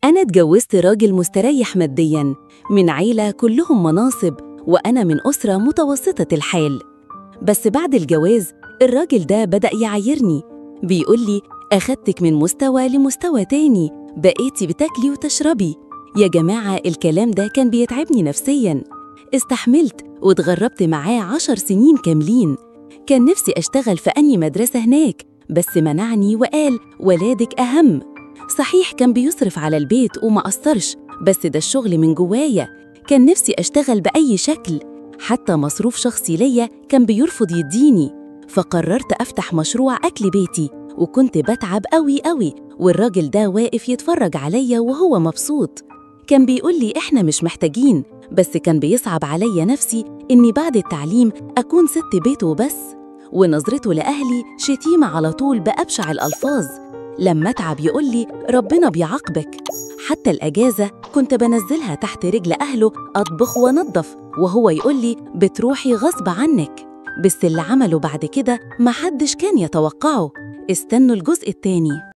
أنا اتجوزت راجل مستريح مادياً من عيلة كلهم مناصب، وأنا من أسرة متوسطة الحال. بس بعد الجواز الراجل ده بدأ يعايرني، بيقولي أخدتك من مستوى لمستوى تاني، بقيتي بتاكلي وتشربي. يا جماعة الكلام ده كان بيتعبني نفسياً. استحملت واتغربت معاه 10 سنين كاملين. كان نفسي أشتغل في أي مدرسة هناك، بس منعني وقال ولادك أهم. صحيح كان بيصرف على البيت وما قصرش، بس ده الشغل من جوايا. كان نفسي أشتغل بأي شكل، حتى مصروف شخصي ليا كان بيرفض يديني. فقررت أفتح مشروع أكل بيتي، وكنت بتعب قوي، والراجل ده واقف يتفرج عليا وهو مبسوط. كان بيقولي إحنا مش محتاجين، بس كان بيصعب عليا نفسي إني بعد التعليم أكون ست بيت وبس. ونظرته لأهلي شتيمة على طول بأبشع الألفاظ. لما أتعب يقولي ربنا بيعاقبك. حتى الأجازة كنت بنزلها تحت رجل أهله أطبخ ونظف، وهو يقولي بتروحي غصب عنك. بس اللي عمله بعد كده محدش كان يتوقعه. استنوا الجزء التاني.